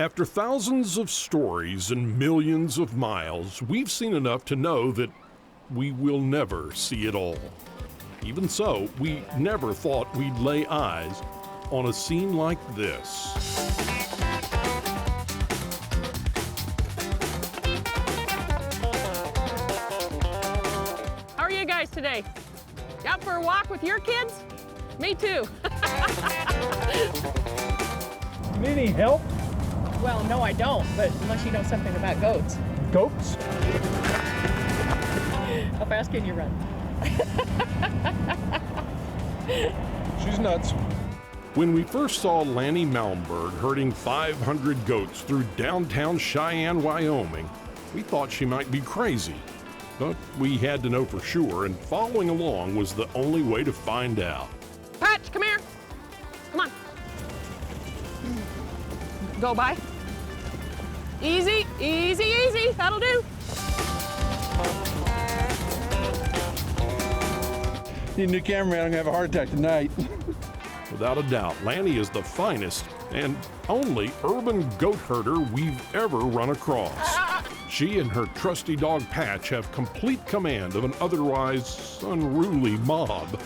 After thousands of stories and millions of miles, we've seen enough to know that we will never see it all. Even so, we never thought we'd lay eyes on a scene like this. How are you guys today? You out for a walk with your kids? Me too. Need any help? Well, no, I don't, but unless you know something about goats. Goats? How fast can you run? She's nuts. When we first saw Lani Malmberg herding 500 goats through downtown Cheyenne, Wyoming, we thought she might be crazy. But we had to know for sure, and following along was the only way to find out. Patch, come here. Come on. Go by. Easy, easy, easy. That'll do. Need a new cameraman, I'm gonna have a heart attack tonight. Without a doubt, Lani is the finest and only urban goat herder we've ever run across. She and her trusty dog Patch have complete command of an otherwise unruly mob.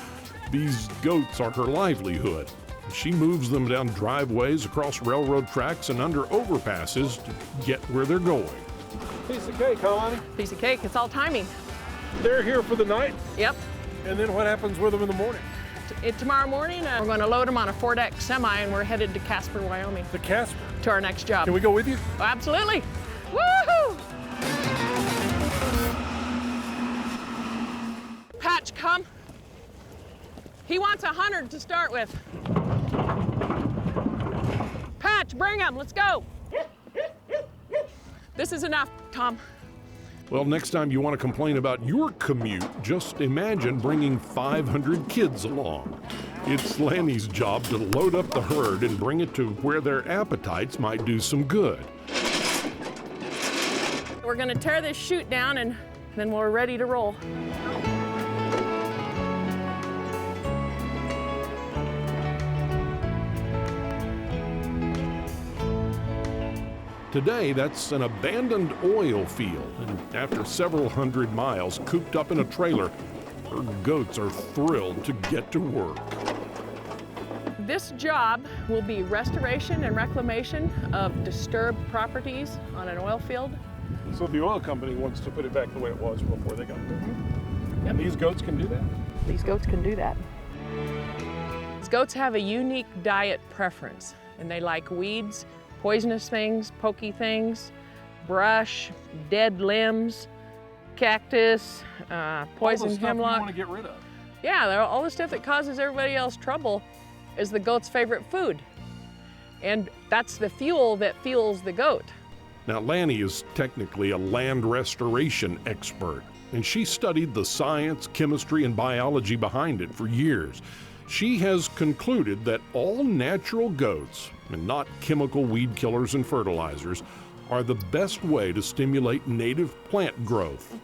These goats are her livelihood. She moves them down driveways, across railroad tracks, and under overpasses to get where they're going. Piece of cake, huh, Lani? Piece of cake, it's all timing. They're here for the night, Yep. and then what happens with them in the morning? Tomorrow morning, we're going to load them on a 4-deck semi, and we're headed to Casper, Wyoming, The Casper. to our next job. Can we go with you? Oh, absolutely. Woohoo! Patch, come. He wants 100 to start with. Patch, bring him. Let's go. This is enough, Tom. Well, next time you want to complain about your commute, just imagine bringing 500 kids along. It's Lani's job to load up the herd and bring it to where their appetites might do some good. We're going to tear this chute down, and then we're ready to roll. Today, that's an abandoned oil field, and after several hundred miles cooped up in a trailer, her goats are thrilled to get to work. This job will be restoration and reclamation of disturbed properties on an oil field. So the oil company wants to put it back the way it was before they got there. And these goats can do that? These goats can do that. These goats have a unique diet preference, and they like weeds, poisonous things, pokey things, brush, dead limbs, cactus, poison hemlock. You want to get rid of. Yeah, all the stuff that causes everybody else trouble is the goat's favorite food. And that's the fuel that fuels the goat. Now, Lani is technically a land restoration expert, and she studied the science, chemistry, and biology behind it for years. She has concluded that all natural goats, and not chemical weed killers and fertilizers, are the best way to stimulate native plant growth.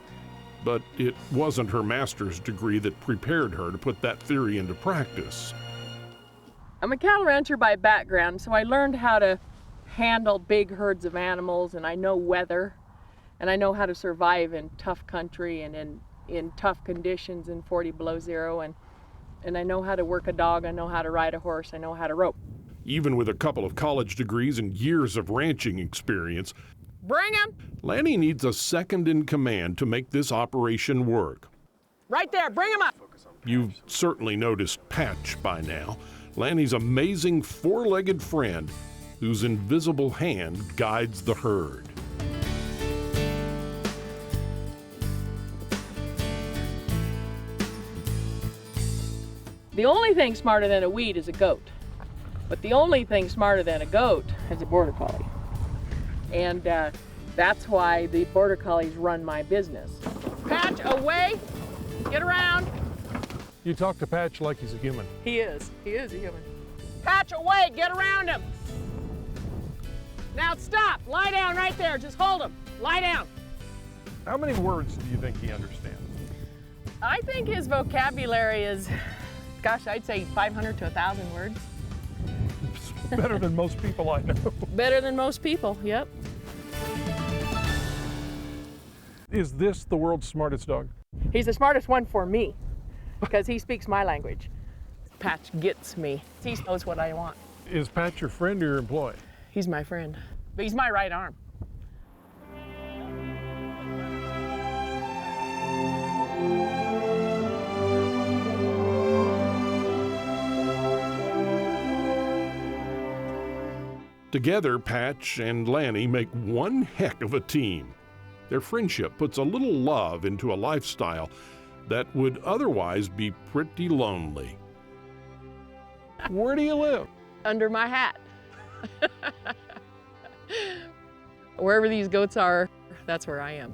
But it wasn't her master's degree that prepared her to put that theory into practice. I'm a cattle rancher by background, so I learned how to handle big herds of animals, and I know weather, and I know how to survive in tough country and in tough conditions in 40 below zero, and I know how to work a dog, I know how to ride a horse, I know how to rope. Even with a couple of college degrees and years of ranching experience, Bring him! Lani needs a second in command to make this operation work. Right there, bring him up! You've certainly noticed Patch by now, Lani's amazing four-legged friend whose invisible hand guides the herd. The only thing smarter than a weed is a goat. But the only thing smarter than a goat is a border collie. And that's why the border collies run my business. Patch, away! Get around! You talk to Patch like he's a human. He is a human. Patch, away! Get around him! Now stop! Lie down right there, just hold him. Lie down. How many words do you think he understands? I think his vocabulary is, gosh, I'd say 500 to 1,000 words. Better than most people I know. Better than most people, yep. Is this the world's smartest dog? He's the smartest one for me because he speaks my language. Patch gets me. He knows what I want. Is Pat your friend or your employee? He's my friend. But he's my right arm. Together, Patch and Lani make one heck of a team. Their friendship puts a little love into a lifestyle that would otherwise be pretty lonely. Where do you live? Under my hat. Wherever these goats are, that's where I am.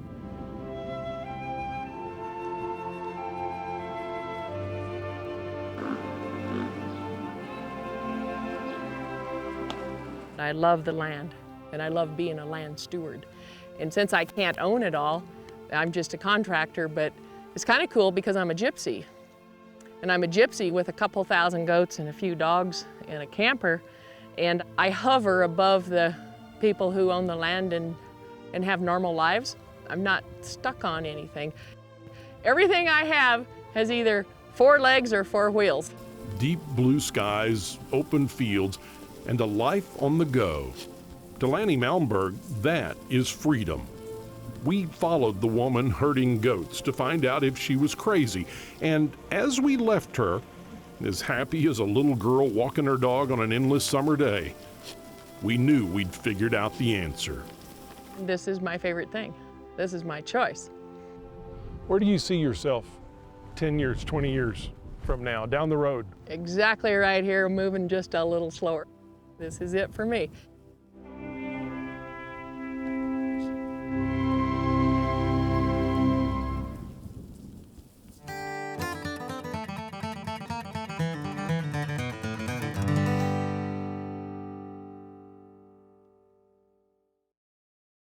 I love the land, and I love being a land steward. And since I can't own it all, I'm just a contractor, but it's kind of cool because I'm a gypsy. And I'm a gypsy with a couple thousand goats and a few dogs and a camper, and I hover above the people who own the land and have normal lives. I'm not stuck on anything. Everything I have has either 4 legs or 4 wheels. Deep blue skies, open fields, and a life on the go. To Lani Malmberg, that is freedom. We followed the woman herding goats to find out if she was crazy, and as we left her, as happy as a little girl walking her dog on an endless summer day, we knew we'd figured out the answer. This is my favorite thing. This is my choice. Where do you see yourself 10 years, 20 years from now, down the road? Exactly right here, moving just a little slower. This is it for me.